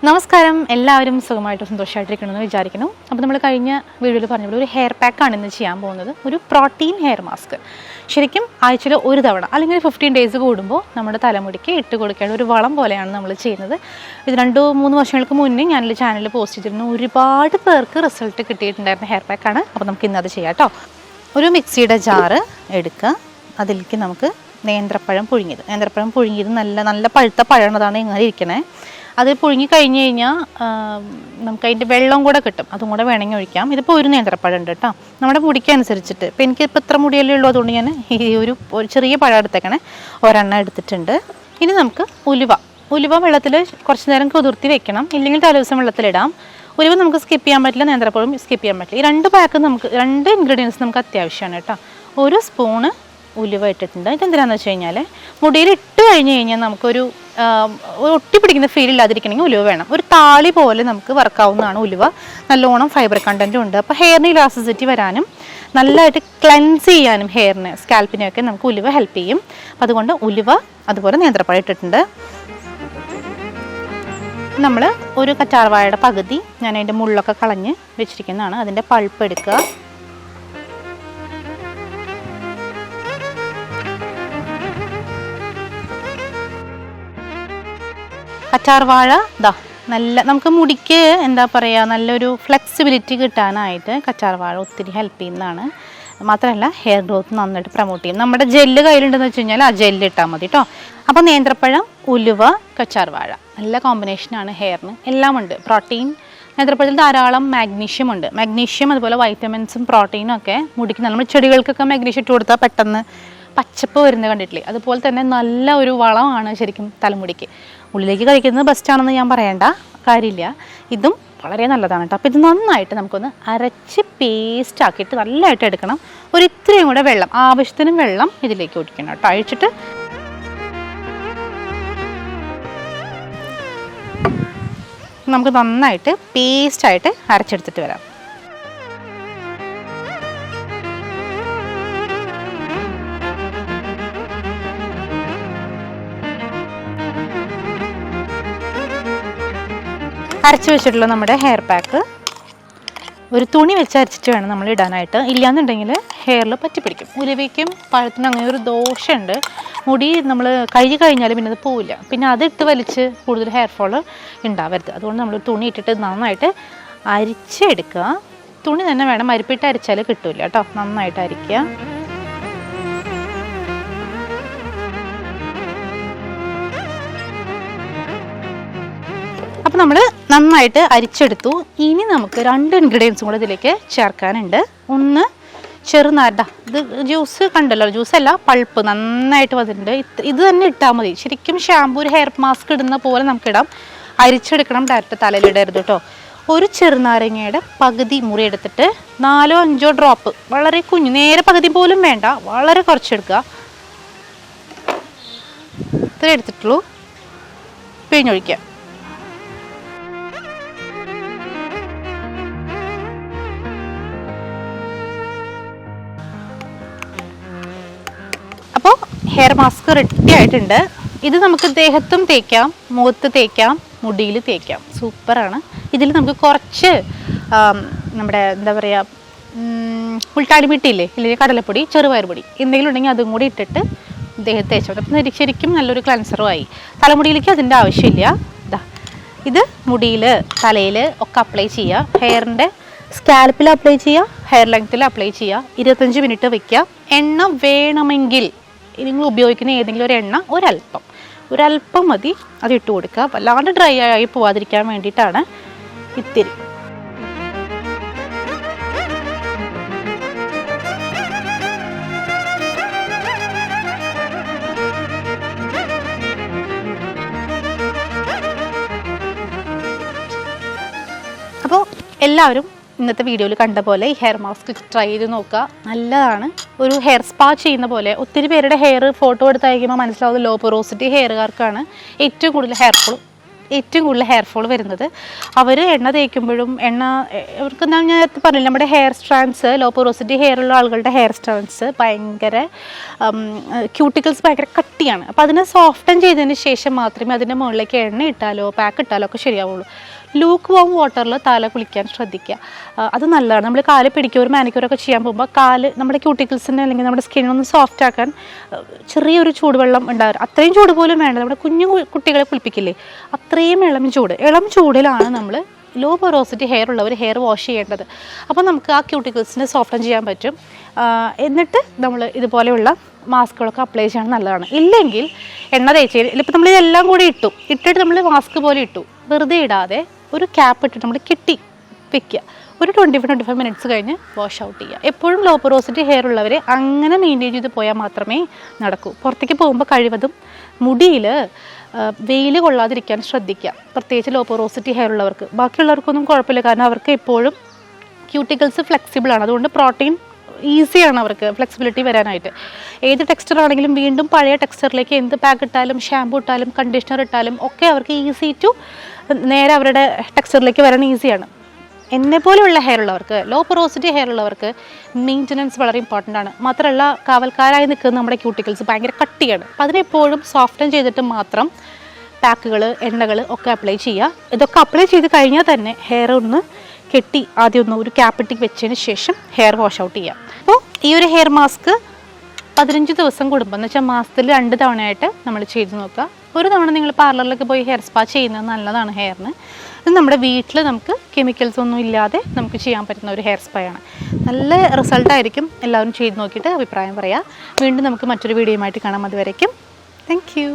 നമസ്കാരം, എല്ലാവരും സുഖമായിട്ട് സന്തോഷമായിട്ടിരിക്കണമെന്ന് വിചാരിക്കുന്നു. അപ്പോൾ നമ്മൾ കഴിഞ്ഞ വീഡിയോയിൽ പറഞ്ഞപ്പോൾ ഒരു ഹെയർ പാക്കാണ് ഇന്ന് ചെയ്യാൻ പോകുന്നത്. ഒരു പ്രോട്ടീൻ ഹെയർ മാസ്ക്. ശരിക്കും ആഴ്ചയിൽ ഒരു തവണ അല്ലെങ്കിൽ 15 ഡേയ്സ് കൂടുമ്പോൾ നമ്മുടെ തലമുടിക്ക് ഇട്ട് കൊടുക്കേണ്ട ഒരു വളം പോലെയാണ് നമ്മൾ ചെയ്യുന്നത്. ഇത് 2-3 വർഷങ്ങൾക്ക് മുന്നേ ഞാനൊരു ചാനലിൽ പോസ്റ്റ് ചെയ്തിരുന്നു. ഒരുപാട് പേർക്ക് റിസൾട്ട് കിട്ടിയിട്ടുണ്ടായിരുന്ന ഹെയർ പാക്കാണ്. അപ്പോൾ നമുക്ക് ഇന്നത് ചെയ്യാം കേട്ടോ. ഒരു മിക്സിയുടെ ജാറ് എടുക്കുക. അതിലേക്ക് നമുക്ക് നേന്ത്രപ്പഴം പുഴുങ്ങിയത് നല്ല പഴുത്ത പഴണതാണ് ഇങ്ങനെ ഇരിക്കണേ. അത് പുഴുങ്ങി കഴിഞ്ഞ് കഴിഞ്ഞാൽ നമുക്ക് അതിൻ്റെ വെള്ളം കൂടെ കിട്ടും. അതും കൂടെ വേണമെങ്കിൽ ഒഴിക്കാം. ഇതിപ്പോൾ ഒരു നേന്ത്രപ്പഴം ഉണ്ട് കേട്ടോ, നമ്മുടെ മുടിക്കനുസരിച്ചിട്ട്. ഇപ്പോൾ എനിക്കിപ്പോൾ ഇത്ര മുടിയല്ലേ ഉള്ളൂ, അതുകൊണ്ട് ഞാൻ ഈ ഒരു ചെറിയ പഴം എടുത്തേക്കണേ, ഒരെണ്ണം എടുത്തിട്ടുണ്ട്. ഇനി നമുക്ക് ഉലുവ വെള്ളത്തിൽ കുറച്ച് നേരം കുതിർത്തി വെക്കണം, ഇല്ലെങ്കിൽ തലേദിവസം വെള്ളത്തിലിടാം. ഉലുവ നമുക്ക് സ്കിപ്പ് ചെയ്യാൻ പറ്റില്ല, നേന്ത്രപ്പഴം സ്കിപ്പ് ചെയ്യാൻ പറ്റില്ല. ഈ 2 പാക്ക് രണ്ട് ഇൻഗ്രീഡിയൻസ് നമുക്ക് അത്യാവശ്യമാണ് കേട്ടോ. 1 സ്പൂണ് ഉലുവ ഇട്ടിട്ടുണ്ട്. ഇതെന്തിനാണെന്ന് വെച്ച് കഴിഞ്ഞാൽ മുടിയിൽ ഇട്ട് കഴിഞ്ഞ് കഴിഞ്ഞാൽ നമുക്കൊരു ഒട്ടി പിടിക്കുന്ന ഫീൽ ഇല്ലാതിരിക്കണമെങ്കിൽ ഉലുവ വേണം. ഒരു താളി പോലെ നമുക്ക് വർക്കാവുന്നതാണ് ഉലുവ. നല്ലോണം ഫൈബർ കണ്ടൻറ്റും ഉണ്ട്. അപ്പോൾ ഹെയറിന് ഇലാസ്റ്റിസിറ്റി വരാനും നല്ലതായിട്ട് ക്ലെൻസ് ചെയ്യാനും ഹെയറിന് സ്കാൽപ്പിനെയൊക്കെ നമുക്ക് ഉലുവ ഹെൽപ്പ് ചെയ്യും. അപ്പോൾ അതുകൊണ്ട് ഉലുവ അതുപോലെ നേന്ത്രപ്പഴം ഇട്ടിട്ടുണ്ട്. നമ്മൾ ഒരു കറ്റാർവാഴയുടെ പകുതി ഞാൻ അതിൻ്റെ മുള്ളൊക്കെ കളഞ്ഞ് വെച്ചിരിക്കുന്നതാണ്. അതിൻ്റെ പൾപ്പ് എടുക്കുക. കറ്റാർവാഴ നമുക്ക് മുടിക്ക് എന്താ പറയുക, നല്ലൊരു ഫ്ലെക്സിബിലിറ്റി കിട്ടാനായിട്ട് കറ്റാർവാഴ ഒത്തിരി ഹെൽപ്പ് ചെയ്യുന്നതാണ്. മാത്രമല്ല ഹെയർ ഗ്രോത്ത് നന്നായിട്ട് പ്രൊമോട്ട് ചെയ്യും. നമ്മുടെ ജെല്ല് കയ്യിലുണ്ടെന്ന് വെച്ച് കഴിഞ്ഞാൽ ആ ജെല്ല് ഇട്ടാൽ മതി കേട്ടോ. അപ്പോൾ നേന്ത്രപ്പഴം, ഉലുവ, കറ്റാർവാഴ നല്ല കോമ്പിനേഷനാണ് ഹെയറിന്. എല്ലാം ഉണ്ട്. പ്രോട്ടീൻ, നേന്ത്രപ്പഴത്തിൽ ധാരാളം മാഗ്നീഷ്യം ഉണ്ട്. മാഗ്നീഷ്യം അതുപോലെ വൈറ്റമിൻസും പ്രോട്ടീനും ഒക്കെ മുടിക്ക് നമ്മൾ ചെടികൾക്കൊക്കെ മാഗ്നീഷ്യം ഇട്ട് കൊടുത്താൽ പെട്ടെന്ന് പച്ചപ്പ് വരുന്നത് കണ്ടിട്ടില്ലേ, അതുപോലെ തന്നെ നല്ല ഒരു വളമാണ് ശരിക്കും തലമുടിക്ക്. ഉള്ളിലേക്ക് കഴിക്കുന്നത് ബെസ്റ്റാണെന്ന് ഞാൻ പറയേണ്ട കാര്യമില്ല, ഇതും വളരെ നല്ലതാണ് കേട്ടോ. അപ്പോൾ ഇത് നന്നായിട്ട് നമുക്കൊന്ന് അരച്ച് പേസ്റ്റ് ആക്കിയിട്ട് നല്ലതായിട്ട് എടുക്കണം. ഒരു ഇത്രയും കൂടെ വെള്ളം, ആവശ്യത്തിന് വെള്ളം ഇതിലേക്ക് ഒഴിക്കണം കേട്ടോ. അഴിച്ചിട്ട് നമുക്ക് നന്നായിട്ട് പേസ്റ്റായിട്ട് അരച്ചെടുത്തിട്ട് വരാം. അരച്ച് വെച്ചിട്ടുള്ള നമ്മുടെ ഹെയർ പാക്ക് ഒരു തുണി വെച്ച് അരച്ചിട്ട് വേണം നമ്മൾ ഇടാനായിട്ട്. ഇല്ലയെന്നുണ്ടെങ്കിൽ ഹെയറിൽ പറ്റിപ്പിടിക്കും. ഉലുവയ്ക്കും പഴത്തിനും അങ്ങനെ ഒരു ദോഷമുണ്ട്. മുടി നമ്മൾ കഴുകി കഴിഞ്ഞാൽ പിന്നെ അത് പോവില്ല. പിന്നെ അതിട്ട് വലിച്ച് കൂടുതൽ ഹെയർ ഫോൾ ഉണ്ടാവരുത്. അതുകൊണ്ട് നമ്മൾ തുണി ഇട്ടിട്ട് നന്നായിട്ട് അരിച്ചെടുക്കുക. തുണി തന്നെ വേണം, അരിപ്പിട്ട് അരിച്ചാൽ കിട്ടില്ല കേട്ടോ. നന്നായിട്ട് അരിക്കുക. അപ്പോൾ നമ്മൾ നന്നായിട്ട് അരിച്ചെടുത്തു. ഇനി നമുക്ക് 2 ഇൻഗ്രീഡിയൻസും കൂടെ ഇതിലേക്ക് ചേർക്കാനുണ്ട്. ഒന്ന് ചെറുനാരട, ഇത് ജ്യൂസ് കണ്ടല്ലോ, ജ്യൂസല്ല പൾപ്പ് നന്നായിട്ട് വന്നിട്ടുണ്ട്. ഇത് തന്നെ ഇട്ടാൽ മതി. ശരിക്കും ഷാമ്പൂ ഒരു ഹെയർ മാസ്ക് ഇടുന്ന പോലെ നമുക്കിടാം. അരിച്ചെടുക്കണം, ഡയറക്റ്റ് തലയിലിടരുത് കേട്ടോ. ഒരു ചെറുനാരങ്ങയുടെ പകുതി മുറി എടുത്തിട്ട് 4-5 ഡ്രോപ്പ്, വളരെ കുഞ്ഞു, നേരെ പകുതി പോലും വേണ്ട, വളരെ കുറച്ചെടുക്കുക. ഇത്ര എടുത്തിട്ടുള്ളൂ. പിഴിഞ്ഞൊഴിക്കുക. അപ്പോൾ ഹെയർ മാസ്ക് റെഡി ആയിട്ടുണ്ട്. ഇത് നമുക്ക് ദേഹത്തും തേക്കാം, മുഖത്ത് തേക്കാം, മുടിയിൽ തേക്കാം. സൂപ്പറാണ്. ഇതിൽ നമുക്ക് കുറച്ച് നമ്മുടെ എന്താ പറയുക, ഉൾട്ടാടിമിട്ടില്ലേ, ഇല്ലെങ്കിൽ കടലപ്പൊടി, ചെറുപയർപ്പൊടി എന്തെങ്കിലും ഉണ്ടെങ്കിൽ അതും കൂടി ഇട്ടിട്ട് ദേഹത്ത് തേച്ചാൽ അപ്പം ശരിക്കും നല്ലൊരു ക്ലൻസറുമായി. തലമുടിയിലേക്ക് അതിൻ്റെ ആവശ്യമില്ല. ഇത് മുടിയിൽ, തലയിൽ ഒക്കെ അപ്ലൈ ചെയ്യുക. ഹെയറിൻ്റെ സ്കാൽപ്പിൽ അപ്ലൈ ചെയ്യുക, ഹെയർ ലെങ്ത്തിൽ അപ്ലൈ ചെയ്യുക. 25 മിനിറ്റ് വയ്ക്കുക. എണ്ണ വേണമെങ്കിൽ നിങ്ങൾ ഉപയോഗിക്കുന്ന ഏതെങ്കിലും ഒരു എണ്ണ ഒരല്പം മതി, അത് ഇട്ട് കൊടുക്കുക. വല്ലാണ്ട് ഡ്രൈ ആയി പോവാതിരിക്കാൻ വേണ്ടിയിട്ടാണ് ഇത്തിരി. അപ്പോൾ എല്ലാവരും ഇന്നത്തെ വീഡിയോയിൽ കണ്ട പോലെ ഈ ഹെയർ മാസ്ക് ട്രൈ ചെയ്ത് നോക്കുക. നല്ലതാണ്. ഒരു ഹെയർ സ്പാ ചെയ്യുന്ന പോലെ. ഒത്തിരി പേരുടെ ഹെയർ ഫോട്ടോ എടുത്ത് അയക്കുമ്പോൾ മനസ്സിലാവുന്നത് ലോ പൊറോസിറ്റി ഹെയറുകാർക്കാണ് ഏറ്റവും കൂടുതൽ ഹെയർ ഫോൾ ഏറ്റവും കൂടുതൽ ഹെയർ ഫോൾ വരുന്നത്. അവർ എണ്ണ തേക്കുമ്പോഴും അവർക്ക് ഞാൻ നേരത്തെ പറഞ്ഞില്ല, നമ്മുടെ hair strands, low porosity hair ഉള്ള ആളുകളുടെ ഹെയർ സ്ട്രാൻഡ്സ് ഭയങ്കര ക്യൂട്ടിക്കിൾസ് ഭയങ്കര കട്ടിയാണ്. അപ്പോൾ അതിനെ സോഫ്റ്റൻ ചെയ്തതിന് ശേഷം മാത്രമേ അതിൻ്റെ മുകളിലേക്ക് എണ്ണ ഇട്ടാലോ പാക്ക് ഇട്ടാലോ ഒക്കെ ശരിയാവുള്ളൂ. ലൂക്ക് വാം വാട്ടറിൽ തല കുളിക്കാൻ ശ്രദ്ധിക്കുക, അത് നല്ലതാണ്. നമ്മൾ കാല് പിടിക്കൂർ മാനിക്യൂറൊക്കെ ചെയ്യാൻ പോകുമ്പോൾ നമ്മുടെ ക്യൂട്ടിക്കിൾസിനെ അല്ലെങ്കിൽ നമ്മുടെ സ്കിന്നൊന്ന് സോഫ്റ്റ് ആക്കാൻ ചെറിയൊരു ചൂടുവെള്ളം ഉണ്ടാകും. അത്രയും ചൂട് പോലും വേണ്ട. നമ്മുടെ കുഞ്ഞു കുട്ടികളെ കുളിപ്പിക്കില്ലേ, അത്രയും ഇളം ചൂടിലാണ് നമ്മൾ ലോ പോറോസിറ്റി ഹെയർ ഉള്ളവർ ഹെയർ വാഷ് ചെയ്യേണ്ടത്. അപ്പോൾ നമുക്ക് ആ ക്യൂട്ടിക്കിൾസിനെ സോഫ്റ്റൻ ചെയ്യാൻ പറ്റും. എന്നിട്ട് നമ്മൾ ഇതുപോലെയുള്ള മാസ്കുകളൊക്കെ അപ്ലൈ ചെയ്യണം, നല്ലതാണ്. ഇല്ലെങ്കിൽ എണ്ണ തേച്ച് ഇപ്പോൾ നമ്മൾ ഇതെല്ലാം കൂടി ഇട്ടിട്ട് നമ്മൾ മാസ്ക് പോലെ ഇട്ടു, വെറുതെ ഇടാതെ ഒരു ക്യാപ്പ് ഇട്ടിട്ട് നമ്മൾ കെട്ടി വെക്കുക. ഒരു 25 മിനിറ്റ്സ് കഴിഞ്ഞ് വാഷ് ഔട്ട് ചെയ്യുക. എപ്പോഴും ലോ പോറോസിറ്റി ഹെയർ ഉള്ളവർ അങ്ങനെ മെയിൻറ്റെയിൻ ചെയ്ത് പോയാൽ മാത്രമേ നടക്കൂ. പുറത്തേക്ക് പോകുമ്പോൾ കഴിവതും മുടിയിൽ വെയിൽ കൊള്ളാതിരിക്കാൻ ശ്രദ്ധിക്കുക, പ്രത്യേകിച്ച് ലോ പോറോസിറ്റി ഹെയർ ഉള്ളവർക്ക്. ബാക്കിയുള്ളവർക്കൊന്നും കുഴപ്പമില്ല, കാരണം അവർക്ക് എപ്പോഴും ക്യൂട്ടിക്കിൾസ് ഫ്ലെക്സിബിളാണ്. അതുകൊണ്ട് പ്രോട്ടീൻ ഈസിയാണ് അവർക്ക് ഫ്ലെക്സിബിലിറ്റി വരാനായിട്ട്. ഏത് ടെക്സ്ചർ ആണെങ്കിലും വീണ്ടും പഴയ ടെക്സ്ചറിലേക്ക് എന്ത് പാക്ക് ഇട്ടാലും ഷാമ്പു ഇട്ടാലും കണ്ടീഷണർ ഇട്ടാലും ഒക്കെ അവർക്ക് ഈസി ടു നേരെ അവരുടെ ടെക്സ്ചറിലേക്ക് വരാൻ ഈസിയാണ്. എന്നെപ്പോലെയുള്ള ഹെയർ ഉള്ളവർക്ക്, ലോ പോറോസിറ്റി ഹെയർ ഉള്ളവർക്ക് മെയിൻ്റനൻസ് വളരെ ഇമ്പോർട്ടൻ്റ് ആണ്. മാത്രമല്ല കാവൽക്കാരായി നിൽക്കുന്ന നമ്മുടെ ക്യൂട്ടിക്കിൾസ് ഭയങ്കര കട്ടിയാണ്. അപ്പോൾ അതിനെപ്പോഴും സോഫ്റ്റൻ ചെയ്തിട്ട് മാത്രം പാക്കുകൾ എണ്ണകൾ ഒക്കെ അപ്ലൈ ചെയ്യുക. ഇതൊക്കെ അപ്ലൈ ചെയ്ത് കഴിഞ്ഞാൽ തന്നെ ഹെയർ ഒന്ന് കെട്ടി ആദ്യം ഒന്ന് ഒരു ക്യാപ്പിട്ടി വെച്ചതിന് ശേഷം ഹെയർ വാഷ് ഔട്ട് ചെയ്യാം. അപ്പോൾ ഈ ഒരു ഹെയർ മാസ്ക് 15 ദിവസം കൂടുമ്പോൾ, എന്ന് വെച്ചാൽ മാസത്തിൽ 2 തവണയായിട്ട് നമ്മൾ ചെയ്ത് നോക്കുക. ഒരു തവണ നിങ്ങൾ പാർലറിലൊക്കെ പോയി ഹെയർ സ്പാ ചെയ്യുന്നത് നല്ലതാണ് ഹെയറിന്. ഇത് നമ്മുടെ വീട്ടിൽ നമുക്ക് കെമിക്കൽസ് ഒന്നും ഇല്ലാതെ നമുക്ക് ചെയ്യാൻ പറ്റുന്ന ഒരു ഹെയർ സ്പാ ആണ്. നല്ല റിസൾട്ടായിരിക്കും. എല്ലാവരും ചെയ്ത് നോക്കിയിട്ട് അഭിപ്രായം പറയാം. വീണ്ടും നമുക്ക് മറ്റൊരു വീഡിയോയുമായിട്ട് കാണാം. അതുവരേക്കും താങ്ക് യു.